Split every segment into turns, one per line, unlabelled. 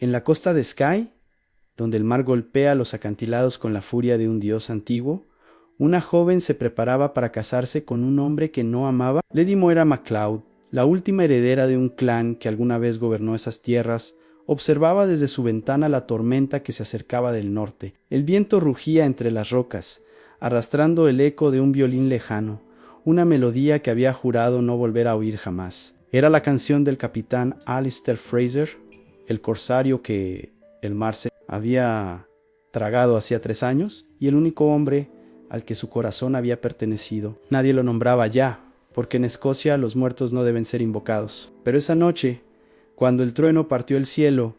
En la costa de Skye, donde el mar golpea los acantilados con la furia de un dios antiguo, una joven se preparaba para casarse con un hombre que no amaba. Lady Moira MacLeod, la última heredera de un clan que alguna vez gobernó esas tierras, observaba desde su ventana la tormenta que se acercaba del norte. El viento rugía entre las rocas, arrastrando el eco de un violín lejano, una melodía que había jurado no volver a oír jamás. Era la canción del capitán Alistair Fraser, el corsario que el mar se había tragado hacía 3 años, y el único hombre al que su corazón había pertenecido. Nadie lo nombraba ya, porque en Escocia los muertos no deben ser invocados. Pero esa noche, cuando el trueno partió el cielo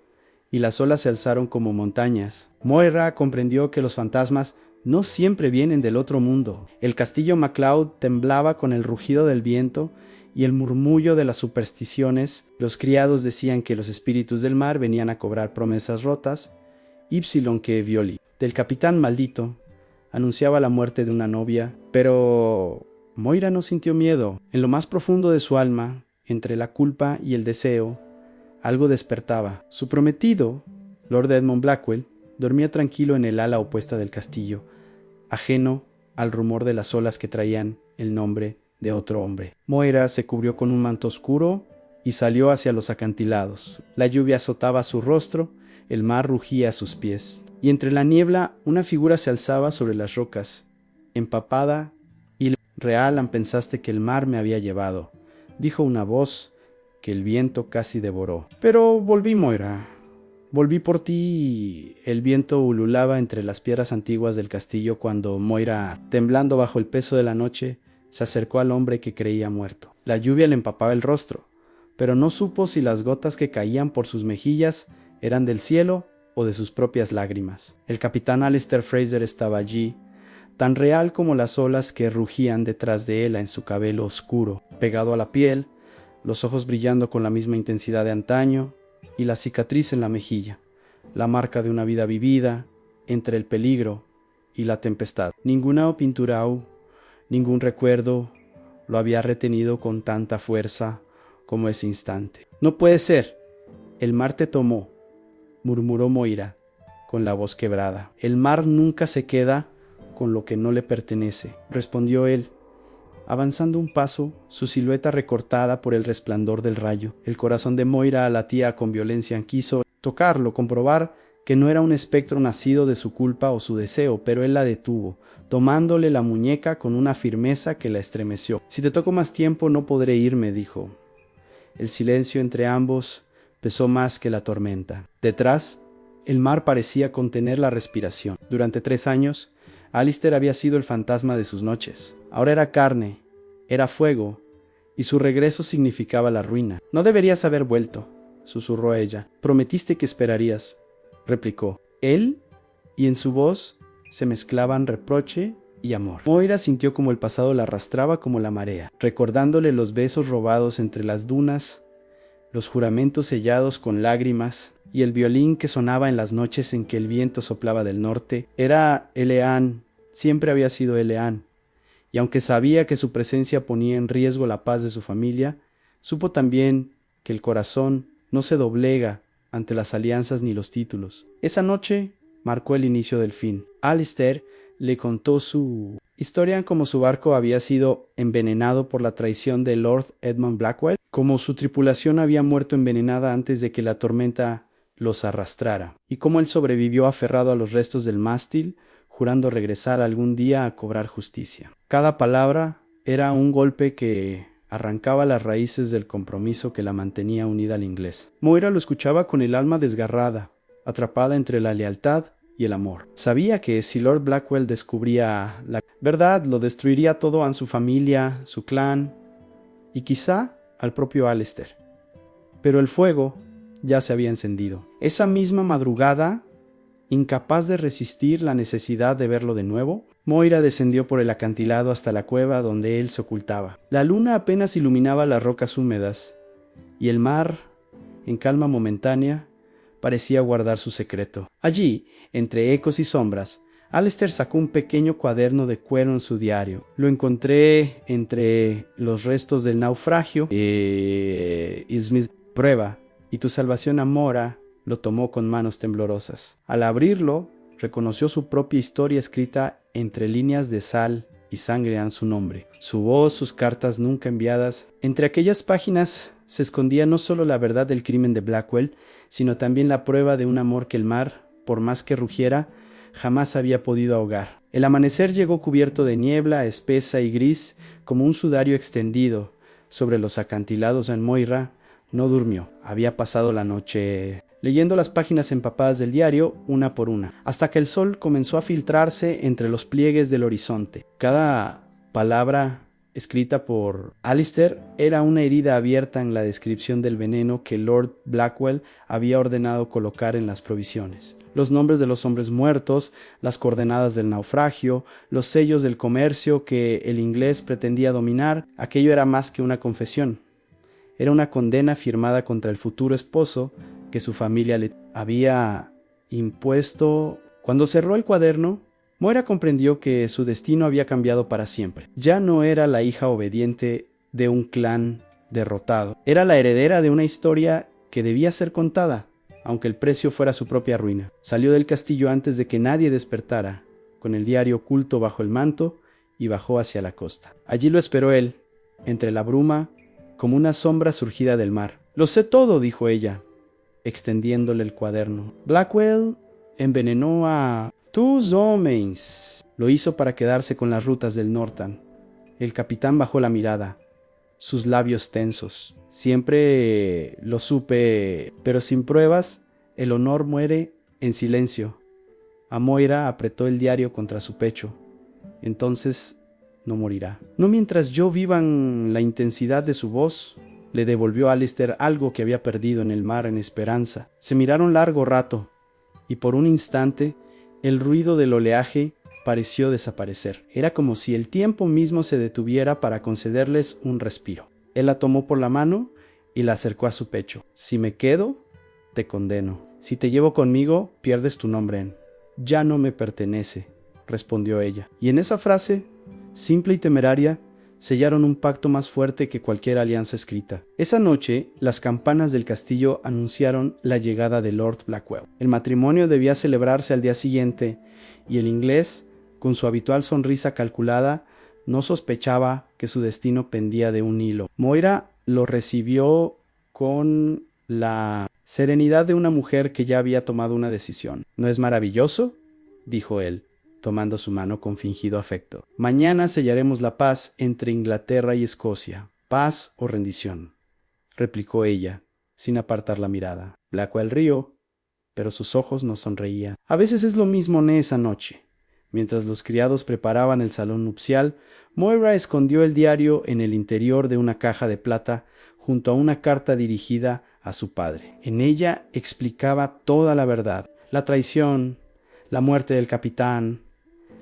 y las olas se alzaron como montañas, Moira comprendió que los fantasmas no siempre vienen del otro mundo. El castillo MacLeod temblaba con el rugido del viento y el murmullo de las supersticiones. Los criados decían que los espíritus del mar venían a cobrar promesas rotas, Ypsilon que violi. Del capitán maldito anunciaba la muerte de una novia, pero Moira no sintió miedo. En lo más profundo de su alma, entre la culpa y el deseo, algo despertaba. Su prometido, Lord Edmund Blackwell, dormía tranquilo en el ala opuesta del castillo, ajeno al rumor de las olas que traían el nombre de otro hombre. Moira se cubrió con un manto oscuro y salió hacia los acantilados. La lluvia azotaba su rostro, el mar rugía a sus pies, y entre la niebla una figura se alzaba sobre las rocas, empapada y real. Pensaste que el mar me había llevado, dijo una voz que el viento casi devoró. Pero volví, Moira. Volví por ti. El viento ululaba entre las piedras antiguas del castillo cuando Moira, temblando bajo el peso de la noche, se acercó al hombre que creía muerto. La lluvia le empapaba el rostro, pero no supo si las gotas que caían por sus mejillas eran del cielo o de sus propias lágrimas. El capitán Alistair Fraser estaba allí, tan real como las olas que rugían detrás de él en su cabello oscuro, pegado a la piel, los ojos brillando con la misma intensidad de antaño, y la cicatriz en la mejilla, la marca de una vida vivida entre el peligro y la tempestad. Ninguna pintura, ningún recuerdo lo había retenido con tanta fuerza como ese instante. No puede ser. El mar te tomó, murmuró Moira con la voz quebrada. El mar nunca se queda con lo que no le pertenece, respondió él, avanzando un paso, su silueta recortada por el resplandor del rayo. El corazón de Moira latía con violencia. Quiso tocarlo, comprobar que no era un espectro nacido de su culpa o su deseo, pero él la detuvo, tomándole la muñeca con una firmeza que la estremeció. Si te toco más tiempo no podré irme, dijo. El silencio entre ambos pesó más que la tormenta. Detrás, el mar parecía contener la respiración. Durante 3 años, Alistair había sido el fantasma de sus noches. Ahora era carne, era fuego, y su regreso significaba la ruina. No deberías haber vuelto, susurró ella. Prometiste que esperarías, replicó él, y en su voz se mezclaban reproche y amor. Moira sintió como el pasado la arrastraba como la marea, recordándole los besos robados entre las dunas, los juramentos sellados con lágrimas, y el violín que sonaba en las noches en que el viento soplaba del norte. Era Eleann, siempre había sido Eleann, y aunque sabía que su presencia ponía en riesgo la paz de su familia, supo también que el corazón no se doblega ante las alianzas ni los títulos. Esa noche marcó el inicio del fin. Alistair le contó su historia, como su barco había sido envenenado por la traición de Lord Edmund Blackwell, como su tripulación había muerto envenenada antes de que la tormenta los arrastrara, y cómo él sobrevivió aferrado a los restos del mástil, jurando regresar algún día a cobrar justicia. Cada palabra era un golpe que arrancaba las raíces del compromiso que la mantenía unida al inglés. Moira lo escuchaba con el alma desgarrada, atrapada entre la lealtad y el amor. Sabía que si Lord Blackwell descubría la verdad, lo destruiría todo a su familia, su clan y quizá al propio Alistair. Pero el fuego ya se había encendido. Esa misma madrugada, incapaz de resistir la necesidad de verlo de nuevo, Moira descendió por el acantilado hasta la cueva donde él se ocultaba. La luna apenas iluminaba las rocas húmedas, y el mar, en calma momentánea, parecía guardar su secreto. Allí, entre ecos y sombras, Alistair sacó un pequeño cuaderno de cuero en su diario. Lo encontré entre los restos del naufragio. Prueba, y tu salvación, Amora, lo tomó con manos temblorosas. Al abrirlo, reconoció su propia historia escrita entre líneas de sal y sangre en su nombre. Su voz, sus cartas nunca enviadas. Entre aquellas páginas se escondía no solo la verdad del crimen de Blackwell, sino también la prueba de un amor que el mar, por más que rugiera, jamás había podido ahogar. El amanecer llegó cubierto de niebla espesa y gris, como un sudario extendido sobre los acantilados en Moira. No durmió. Había pasado la noche leyendo las páginas empapadas del diario una por una, hasta que el sol comenzó a filtrarse entre los pliegues del horizonte. Cada palabra escrita por Alistair era una herida abierta en la descripción del veneno que Lord Blackwell había ordenado colocar en las provisiones. Los nombres de los hombres muertos, las coordenadas del naufragio, los sellos del comercio que el inglés pretendía dominar, aquello era más que una confesión. Era una condena firmada contra el futuro esposo que su familia le había impuesto. Cuando cerró el cuaderno, Moira comprendió que su destino había cambiado para siempre. Ya no era la hija obediente de un clan derrotado. Era la heredera de una historia que debía ser contada, aunque el precio fuera su propia ruina. Salió del castillo antes de que nadie despertara, con el diario oculto bajo el manto, y bajó hacia la costa. Allí lo esperó él, entre la bruma, como una sombra surgida del mar. «Lo sé todo», dijo ella, extendiéndole el cuaderno. «Blackwell envenenó a tus hombres». Lo hizo para quedarse con las rutas del Northam. El capitán bajó la mirada, sus labios tensos. «Siempre lo supe, pero sin pruebas, el honor muere en silencio». A Moira apretó el diario contra su pecho. «Entonces no morirá». «No mientras yo viva en la intensidad de su voz», le devolvió Alistair algo que había perdido en el mar en esperanza. Se miraron largo rato, y por un instante el ruido del oleaje pareció desaparecer. Era como si el tiempo mismo se detuviera para concederles un respiro. Él la tomó por la mano y la acercó a su pecho. «Si me quedo, te condeno. Si te llevo conmigo, pierdes tu nombre. Ya no me pertenece», respondió ella. Y en esa frase, simple y temeraria, sellaron un pacto más fuerte que cualquier alianza escrita. Esa noche, las campanas del castillo anunciaron la llegada de Lord Blackwell. El matrimonio debía celebrarse al día siguiente, y el inglés, con su habitual sonrisa calculada, no sospechaba que su destino pendía de un hilo. Moira lo recibió con la serenidad de una mujer que ya había tomado una decisión. «¿No es maravilloso?», dijo él, tomando su mano con fingido afecto. «Mañana sellaremos la paz entre Inglaterra y Escocia. ¿Paz o rendición?», replicó ella, sin apartar la mirada. Blackwell rió, pero sus ojos no sonreían. A veces es lo mismo en esa noche. Mientras los criados preparaban el salón nupcial, Moira escondió el diario en el interior de una caja de plata junto a una carta dirigida a su padre. En ella explicaba toda la verdad: la traición, la muerte del capitán,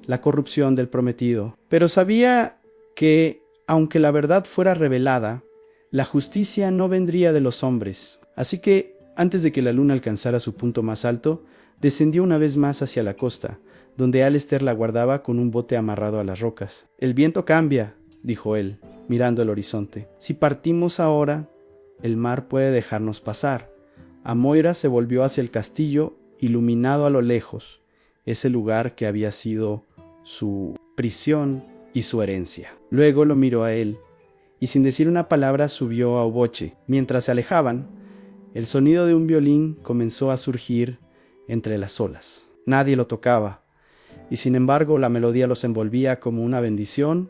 la corrupción del prometido. Pero sabía que, aunque la verdad fuera revelada, la justicia no vendría de los hombres. Así que, antes de que la luna alcanzara su punto más alto, descendió una vez más hacia la costa, donde Alistair la guardaba con un bote amarrado a las rocas. «El viento cambia», dijo él, mirando el horizonte. «Si partimos ahora, el mar puede dejarnos pasar». A Moira se volvió hacia el castillo, iluminado a lo lejos, ese lugar que había sido su prisión y su herencia. Luego lo miró a él, y sin decir una palabra subió a Oboche. Mientras se alejaban, el sonido de un violín comenzó a surgir entre las olas. Nadie lo tocaba, y sin embargo la melodía los envolvía como una bendición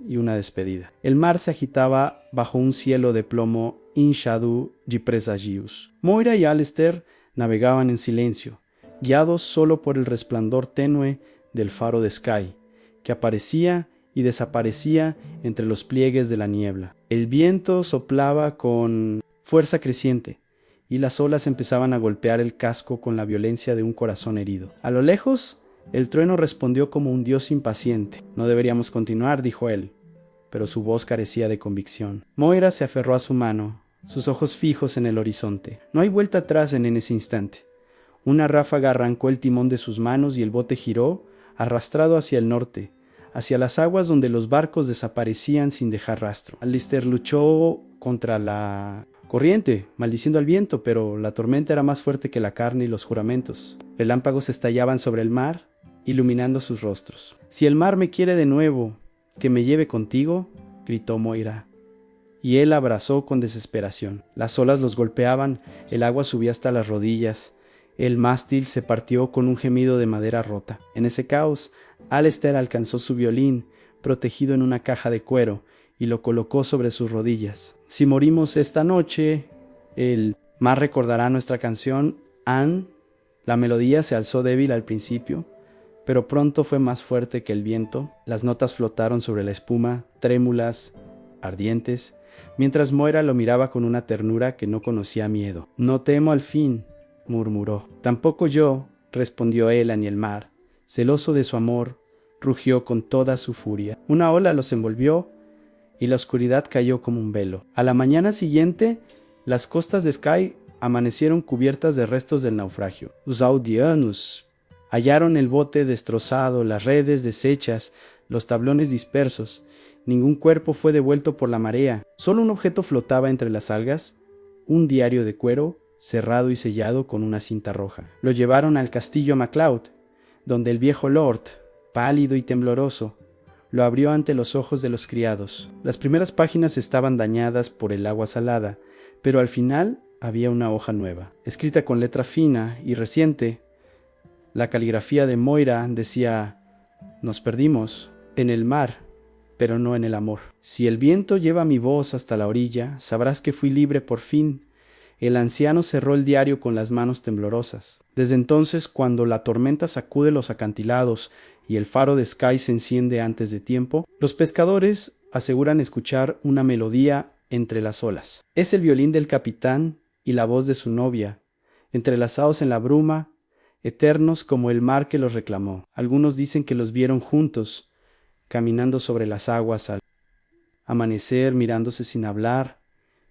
y una despedida. El mar se agitaba bajo un cielo de plomo inshadu y presagius. Moira y Alistair navegaban en silencio, guiados solo por el resplandor tenue del faro de Skye, que aparecía y desaparecía entre los pliegues de la niebla. El viento soplaba con fuerza creciente, y las olas empezaban a golpear el casco con la violencia de un corazón herido. A lo lejos, el trueno respondió como un dios impaciente. «No deberíamos continuar», dijo él, pero su voz carecía de convicción. Moira se aferró a su mano, sus ojos fijos en el horizonte. No hay vuelta atrás en ese instante. Una ráfaga arrancó el timón de sus manos y el bote giró, arrastrado hacia el norte, hacia las aguas donde los barcos desaparecían sin dejar rastro. Alistair luchó contra corriente, maldiciendo al viento, pero la tormenta era más fuerte que la carne y los juramentos. Relámpagos estallaban sobre el mar, iluminando sus rostros. «Si el mar me quiere de nuevo, que me lleve contigo», gritó Moira. Y él abrazó con desesperación. Las olas los golpeaban, el agua subía hasta las rodillas. El mástil se partió con un gemido de madera rota. En ese caos, Alistair alcanzó su violín, protegido en una caja de cuero, y lo colocó sobre sus rodillas. «Si morimos esta noche», el mar recordará nuestra canción, Anne. La melodía se alzó débil al principio, pero pronto fue más fuerte que el viento. Las notas flotaron sobre la espuma, trémulas, ardientes, mientras Moira lo miraba con una ternura que no conocía miedo. «No temo al fin», murmuró. «Tampoco yo», respondió él, ni el mar, celoso de su amor, rugió con toda su furia. Una ola los envolvió y la oscuridad cayó como un velo. A la mañana siguiente, las costas de Skye amanecieron cubiertas de restos del naufragio. Los audianos hallaron el bote destrozado, las redes deshechas, los tablones dispersos. Ningún cuerpo fue devuelto por la marea. Solo un objeto flotaba entre las algas, un diario de cuero, cerrado y sellado con una cinta roja. Lo llevaron al castillo MacLeod, donde el viejo lord, pálido y tembloroso, lo abrió ante los ojos de los criados. Las primeras páginas estaban dañadas por el agua salada, pero al final había una hoja nueva, escrita con letra fina y reciente. La caligrafía de Moira decía: «Nos perdimos en el mar, pero no en el amor. Si el viento lleva mi voz hasta la orilla, sabrás que fui libre por fin». El anciano cerró el diario con las manos temblorosas. Desde entonces, cuando la tormenta sacude los acantilados y el faro de Skye se enciende antes de tiempo, los pescadores aseguran escuchar una melodía entre las olas. Es el violín del capitán y la voz de su novia, entrelazados en la bruma, eternos como el mar que los reclamó. Algunos dicen que los vieron juntos, caminando sobre las aguas al amanecer, mirándose sin hablar,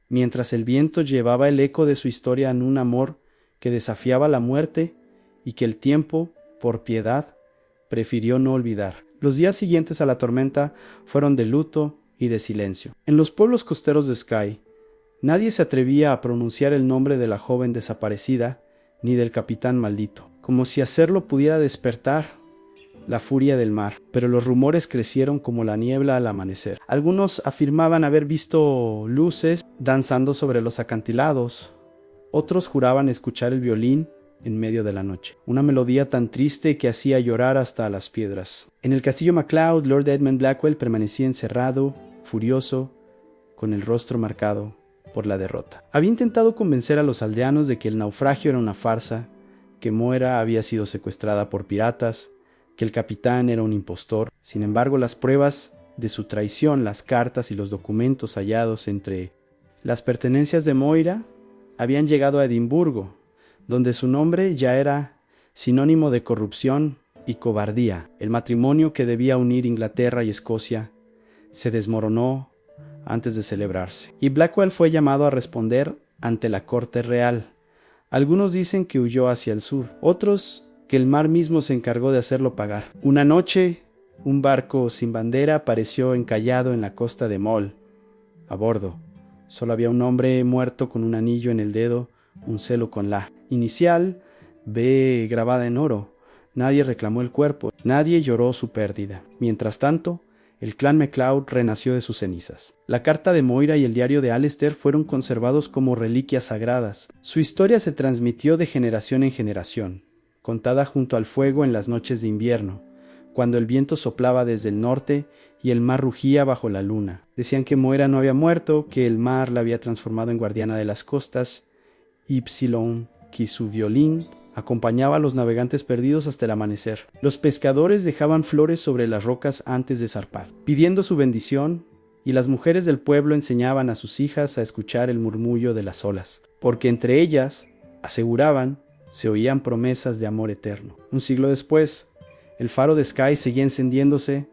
mientras el viento llevaba el eco de su historia en un amor que desafiaba la muerte y que el tiempo, por piedad, prefirió no olvidar. Los días siguientes a la tormenta fueron de luto y de silencio. En los pueblos costeros de Skye, nadie se atrevía a pronunciar el nombre de la joven desaparecida ni del capitán maldito, como si hacerlo pudiera despertar la furia del mar, pero los rumores crecieron como la niebla al amanecer. Algunos afirmaban haber visto luces danzando sobre los acantilados, otros juraban escuchar el violín en medio de la noche, una melodía tan triste que hacía llorar hasta a las piedras. En el castillo MacLeod, Lord Edmund Blackwell permanecía encerrado, furioso, con el rostro marcado por la derrota. Había intentado convencer a los aldeanos de que el naufragio era una farsa, que Moira había sido secuestrada por piratas, que el capitán era un impostor. Sin embargo, las pruebas de su traición, las cartas y los documentos hallados entre las pertenencias de Moira habían llegado a Edimburgo, donde su nombre ya era sinónimo de corrupción y cobardía. El matrimonio que debía unir Inglaterra y Escocia se desmoronó antes de celebrarse, y Blackwell fue llamado a responder ante la corte real. Algunos dicen que huyó hacia el sur, otros que el mar mismo se encargó de hacerlo pagar. Una noche, un barco sin bandera apareció encallado en la costa de Mull. A bordo solo había un hombre muerto con un anillo en el dedo, un celo con la inicial B grabada en oro. Nadie reclamó el cuerpo, nadie lloró su pérdida. Mientras tanto, el clan MacLeod renació de sus cenizas. La carta de Moira y el diario de Alistair fueron conservados como reliquias sagradas. Su historia se transmitió de generación en generación, contada junto al fuego en las noches de invierno, cuando el viento soplaba desde el norte y el mar rugía bajo la luna. Decían que Moira no había muerto, que el mar la había transformado en guardiana de las costas, que su violín acompañaba a los navegantes perdidos hasta el amanecer. Los pescadores dejaban flores sobre las rocas antes de zarpar, pidiendo su bendición, y las mujeres del pueblo enseñaban a sus hijas a escuchar el murmullo de las olas, porque entre ellas, aseguraban, se oían promesas de amor eterno. Un siglo después, el faro de Skye seguía encendiéndose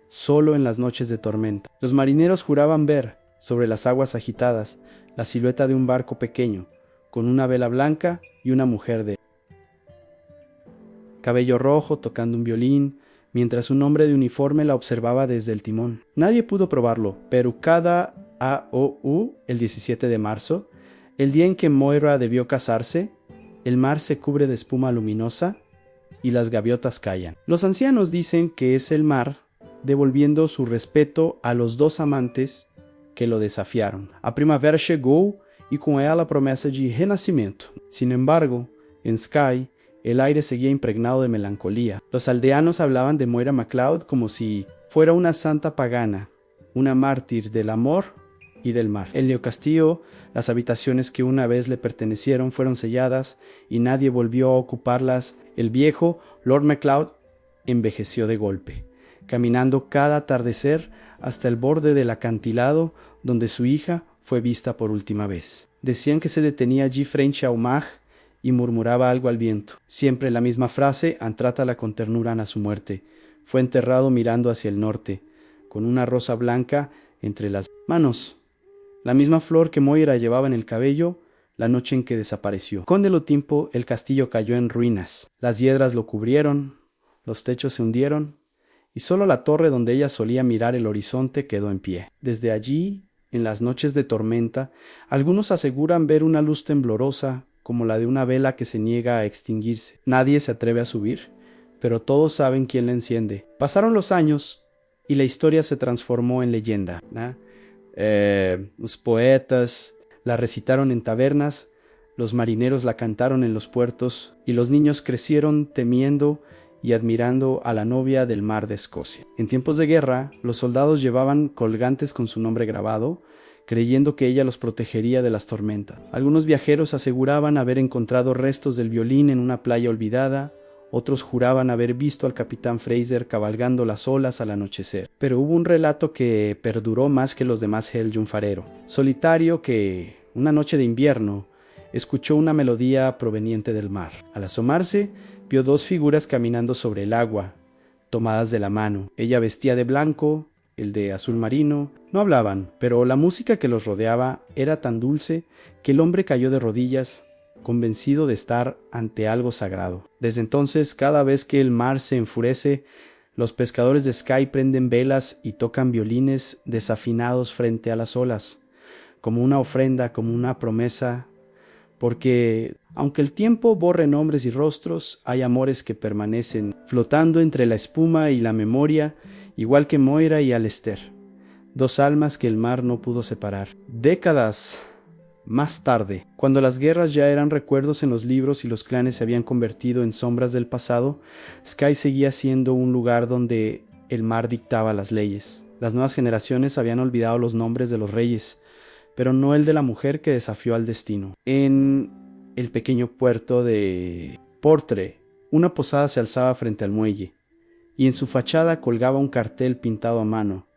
solo en las noches de tormenta. Los marineros juraban ver, sobre las aguas agitadas, la silueta de un barco pequeño, con una vela blanca y una mujer de cabello rojo tocando un violín, mientras un hombre de uniforme la observaba desde el timón. Nadie pudo probarlo, pero cada AOU, el 17 de marzo, El día en que Moira debió casarse, el mar se cubre de espuma luminosa y las gaviotas callan. Los ancianos dicen que es el mar devolviendo su respeto a los dos amantes que lo desafiaron. A primavera chegou e com ela a promessa de renascimento. Sin embargo, en Skye, el aire seguía impregnado de melancolía. Los aldeanos hablaban de Moira MacLeod como si fuera una santa pagana, una mártir del amor y del mar. En Leo Castillo, las habitaciones que una vez le pertenecieron fueron selladas y nadie volvió a ocuparlas. El viejo Lord MacLeod envejeció de golpe, caminando cada atardecer hasta el borde del acantilado donde su hija fue vista por última vez. Decían que se detenía allí frente a Omagh y murmuraba algo al viento. Siempre la misma frase: «Antrátala con ternura a su muerte». Fue enterrado mirando hacia el norte, con una rosa blanca entre las manos, la misma flor que Moira llevaba en el cabello la noche en que desapareció. Con el tiempo el castillo cayó en ruinas. Las hiedras lo cubrieron, los techos se hundieron, y solo la torre donde ella solía mirar el horizonte quedó en pie. Desde allí, en las noches de tormenta, algunos aseguran ver una luz temblorosa como la de una vela que se niega a extinguirse. Nadie se atreve a subir, pero todos saben quién la enciende. Pasaron los años y la historia se transformó en leyenda, ¿no? Los poetas la recitaron en tabernas, los marineros la cantaron en los puertos y los niños crecieron temiendo y admirando a la novia del mar de Escocia. En tiempos de guerra, los soldados llevaban colgantes con su nombre grabado, creyendo que ella los protegería de las tormentas. Algunos viajeros aseguraban haber encontrado restos del violín en una playa olvidada, otros juraban haber visto al capitán Fraser cabalgando las olas al anochecer. Pero hubo un relato que perduró más que los demás el Jumfarero, solitario, que, una noche de invierno, escuchó una melodía proveniente del mar. Al asomarse, vio dos figuras caminando sobre el agua, tomadas de la mano. Ella vestía de blanco, el de azul marino. No hablaban, pero la música que los rodeaba era tan dulce que el hombre cayó de rodillas, convencido de estar ante algo sagrado. Desde entonces, cada vez que el mar se enfurece, los pescadores de Skye prenden velas y tocan violines desafinados frente a las olas, como una ofrenda, como una promesa, porque aunque el tiempo borre nombres y rostros, hay amores que permanecen flotando entre la espuma y la memoria, igual que Moira y Alistair, dos almas que el mar no pudo separar. Décadas más tarde, cuando las guerras ya eran recuerdos en los libros y los clanes se habían convertido en sombras del pasado, Skye seguía siendo un lugar donde el mar dictaba las leyes. Las nuevas generaciones habían olvidado los nombres de los reyes, pero no el de la mujer que desafió al destino. En el pequeño puerto de Portre, una posada se alzaba frente al muelle, y en su fachada colgaba un cartel pintado a mano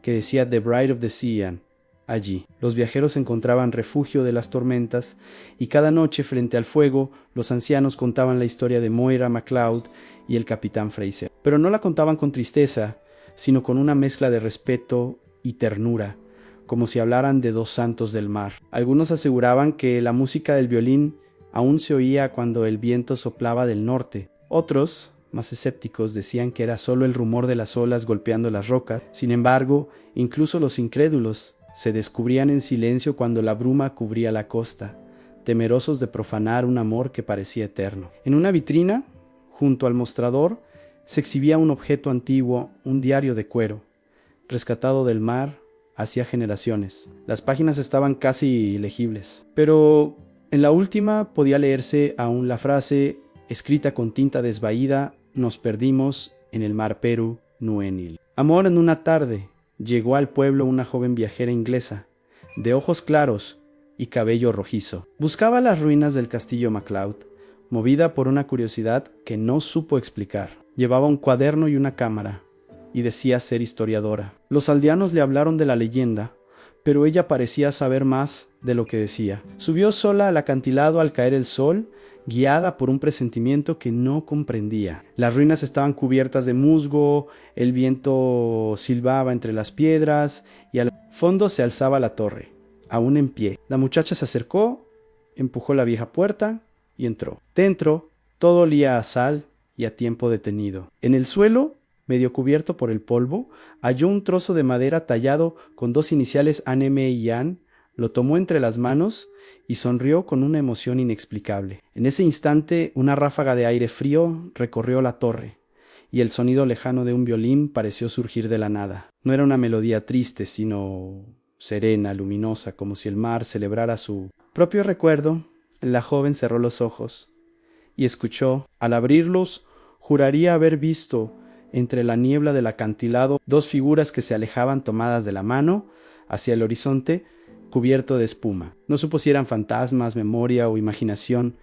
que decía The Bride of the Sea. Allí, los viajeros encontraban refugio de las tormentas, y cada noche frente al fuego los ancianos contaban la historia de Moira MacLeod y el capitán Fraser. Pero no la contaban con tristeza, sino con una mezcla de respeto y ternura, como si hablaran de dos santos del mar. Algunos aseguraban que la música del violín aún se oía cuando el viento soplaba del norte. Otros, más escépticos, decían que era solo el rumor de las olas golpeando las rocas. Sin embargo, incluso los incrédulos se descubrían en silencio cuando la bruma cubría la costa, temerosos de profanar un amor que parecía eterno. En una vitrina, junto al mostrador, se exhibía un objeto antiguo, un diario de cuero, rescatado del mar hacía generaciones. Las páginas estaban casi ilegibles, pero en la última podía leerse aún la frase, escrita con tinta desvaída: «Nos perdimos en el mar Perú Nuenil». Amor en una tarde. Llegó al pueblo una joven viajera inglesa, de ojos claros y cabello rojizo. Buscaba las ruinas del castillo MacLeod, movida por una curiosidad que no supo explicar. Llevaba un cuaderno y una cámara, y decía ser historiadora. Los aldeanos le hablaron de la leyenda, pero ella parecía saber más de lo que decía. Subió sola al acantilado al caer el sol, guiada por un presentimiento que no comprendía. Las ruinas estaban cubiertas de musgo, el viento silbaba entre las piedras y al fondo se alzaba la torre, aún en pie. La muchacha se acercó, empujó la vieja puerta y entró. Dentro, todo olía a sal y a tiempo detenido. En el suelo, medio cubierto por el polvo, halló un trozo de madera tallado con dos iniciales Anne y Ann. Lo tomó entre las manos y sonrió con una emoción inexplicable. En ese instante, una ráfaga de aire frío recorrió la torre, y el sonido lejano de un violín pareció surgir de la nada. No era una melodía triste, sino serena, luminosa, como si el mar celebrara su propio recuerdo. La joven cerró los ojos y escuchó. Al abrirlos, juraría haber visto entre la niebla del acantilado dos figuras que se alejaban tomadas de la mano hacia el horizonte cubierto de espuma. No supo si eran fantasmas, memoria o imaginación,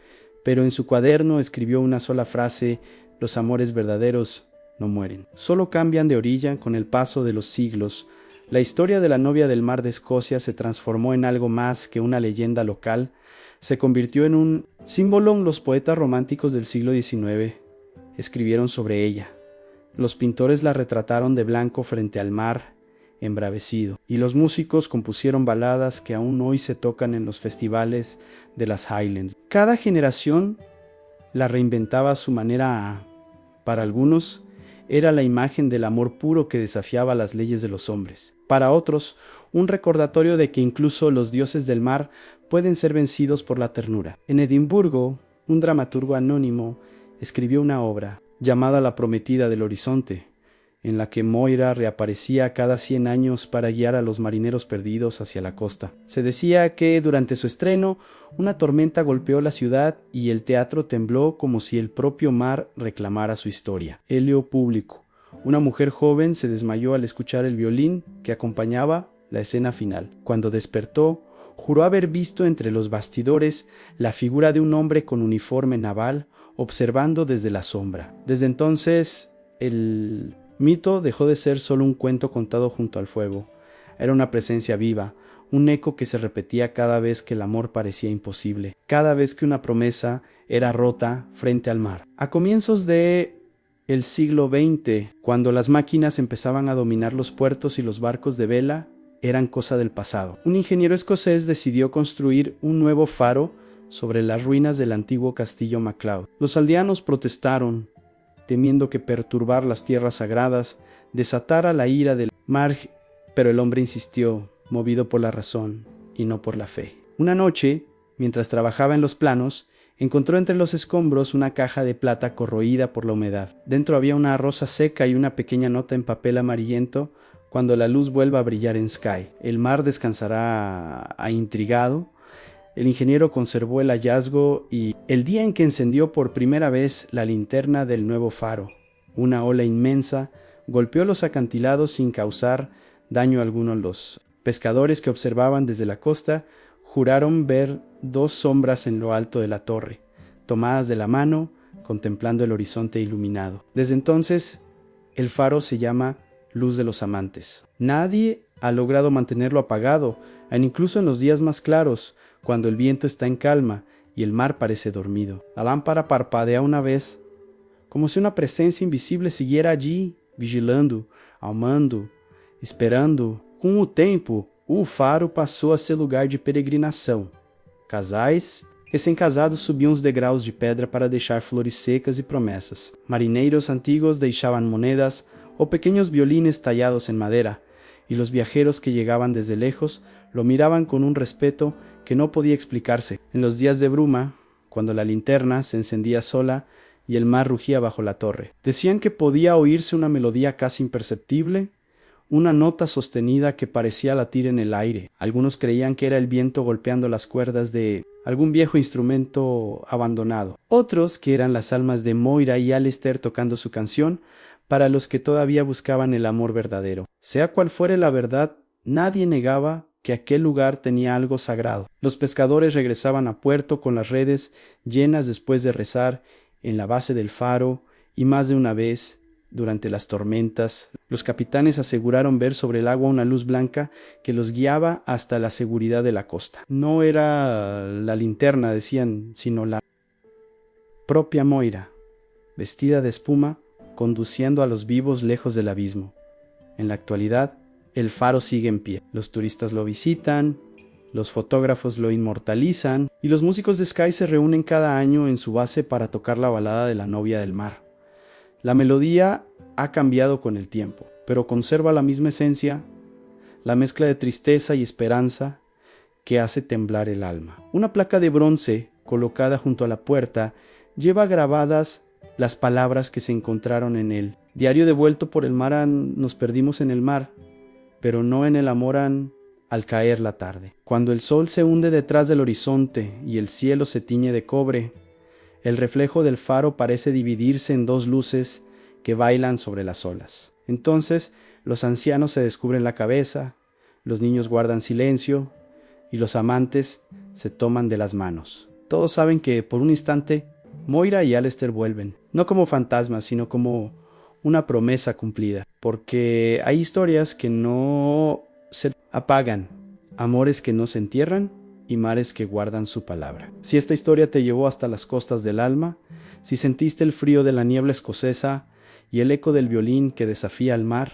pero en su cuaderno escribió una sola frase: los amores verdaderos no mueren, solo cambian de orilla con el paso de los siglos. La historia de la novia del mar de Escocia se transformó en algo más que una leyenda local, se convirtió en un símbolo. Los poetas románticos del siglo XIX escribieron sobre ella. Los pintores la retrataron de blanco frente al mar embravecido, y los músicos compusieron baladas que aún hoy se tocan en los festivales de las Highlands. Cada generación la reinventaba a su manera. Para algunos, era la imagen del amor puro que desafiaba las leyes de los hombres. Para otros, un recordatorio de que incluso los dioses del mar pueden ser vencidos por la ternura. En Edimburgo, un dramaturgo anónimo escribió una obra llamada La Prometida del Horizonte, en la que Moira reaparecía cada 100 años para guiar a los marineros perdidos hacia la costa. Se decía que durante su estreno, una tormenta golpeó la ciudad y el teatro tembló como si el propio mar reclamara su historia. Helio público. Una mujer joven se desmayó al escuchar el violín que acompañaba la escena final. Cuando despertó, juró haber visto entre los bastidores la figura de un hombre con uniforme naval observando desde la sombra. Desde entonces, el mito dejó de ser solo un cuento contado junto al fuego. Era una presencia viva, un eco que se repetía cada vez que el amor parecía imposible, cada vez que una promesa era rota frente al mar. A comienzos del siglo XX, cuando las máquinas empezaban a dominar los puertos y los barcos de vela eran cosa del pasado, un ingeniero escocés decidió construir un nuevo faro sobre las ruinas del antiguo castillo MacLeod. Los aldeanos protestaron, temiendo que perturbar las tierras sagradas desatara la ira del mar, pero el hombre insistió, movido por la razón y no por la fe. Una noche, mientras trabajaba en los planos, encontró entre los escombros una caja de plata corroída por la humedad. Dentro había una rosa seca y una pequeña nota en papel amarillento: cuando la luz vuelva a brillar en Skye, el mar descansará. Intrigado, el ingeniero conservó el hallazgo y el día en que encendió por primera vez la linterna del nuevo faro, una ola inmensa golpeó los acantilados sin causar daño alguno. Los pescadores que observaban desde la costa juraron ver dos sombras en lo alto de la torre, tomadas de la mano, contemplando el horizonte iluminado. Desde entonces, el faro se llama Luz de los Amantes. Nadie ha logrado mantenerlo apagado, incluso en los días más claros, cuando el viento está en calma y el mar parece dormido. La lámpara parpadea una vez, como si una presencia invisible siguiera allí, vigilando, amando, esperando. Com o tempo, o faro passou a ser lugar de peregrinação. Casais recém-casados subiam os degraus de pedra para deixar flores secas e promessas. Marineiros antiguos deixaban monedas o pequeños violines tallados en madera, y los viajeros que llegaban desde lejos lo miraban con un respeto que no podía explicarse. En los días de bruma, cuando la linterna se encendía sola y el mar rugía bajo la torre, decían que podía oírse una melodía casi imperceptible, una nota sostenida que parecía latir en el aire. Algunos creían que era el viento golpeando las cuerdas de algún viejo instrumento abandonado. Otros que eran las almas de Moira y Alistair tocando su canción para los que todavía buscaban el amor verdadero. Sea cual fuere la verdad, nadie negaba que aquel lugar tenía algo sagrado. Los pescadores regresaban a puerto con las redes llenas después de rezar en la base del faro, y más de una vez, durante las tormentas, los capitanes aseguraron ver sobre el agua una luz blanca que los guiaba hasta la seguridad de la costa. No era la linterna, decían, sino la propia Moira, vestida de espuma, conduciendo a los vivos lejos del abismo. En la actualidad, el faro sigue en pie. Los turistas lo visitan, los fotógrafos lo inmortalizan, y los músicos de Skye se reúnen cada año en su base para tocar la balada de la novia del mar. La melodía ha cambiado con el tiempo, pero conserva la misma esencia, la mezcla de tristeza y esperanza que hace temblar el alma. Una placa de bronce colocada junto a la puerta lleva grabadas las palabras que se encontraron en él. Diario devuelto por el mar nos perdimos en el mar, pero no en el amor al caer la tarde. Cuando el sol se hunde detrás del horizonte y el cielo se tiñe de cobre, el reflejo del faro parece dividirse en dos luces que bailan sobre las olas. Entonces los ancianos se descubren la cabeza, los niños guardan silencio y los amantes se toman de las manos. Todos saben que por un instante Moira y Alistair vuelven, no como fantasmas, sino como una promesa cumplida, porque hay historias que no se apagan, amores que no se entierran y mares que guardan su palabra. Si esta historia te llevó hasta las costas del alma, si sentiste el frío de la niebla escocesa y el eco del violín que desafía al mar,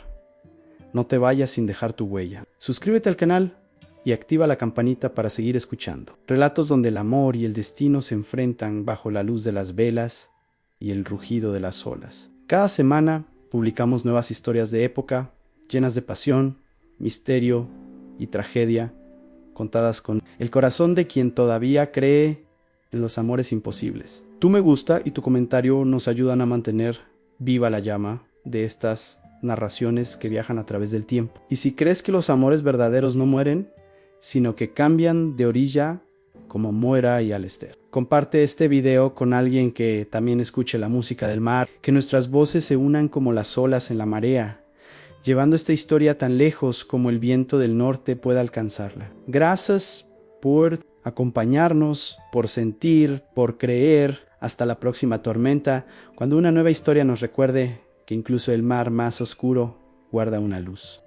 no te vayas sin dejar tu huella. Suscríbete al canal y activa la campanita para seguir escuchando. Relatos donde el amor y el destino se enfrentan bajo la luz de las velas y el rugido de las olas. Cada semana publicamos nuevas historias de época, llenas de pasión, misterio y tragedia, contadas con el corazón de quien todavía cree en los amores imposibles. Tu me gusta y tu comentario nos ayudan a mantener viva la llama de estas narraciones que viajan a través del tiempo. Y si crees que los amores verdaderos no mueren, sino que cambian de orilla, como Moira y Alistair. Comparte este video con alguien que también escuche la música del mar, que nuestras voces se unan como las olas en la marea, llevando esta historia tan lejos como el viento del norte pueda alcanzarla. Gracias por acompañarnos, por sentir, por creer. Hasta la próxima tormenta, cuando una nueva historia nos recuerde que incluso el mar más oscuro guarda una luz.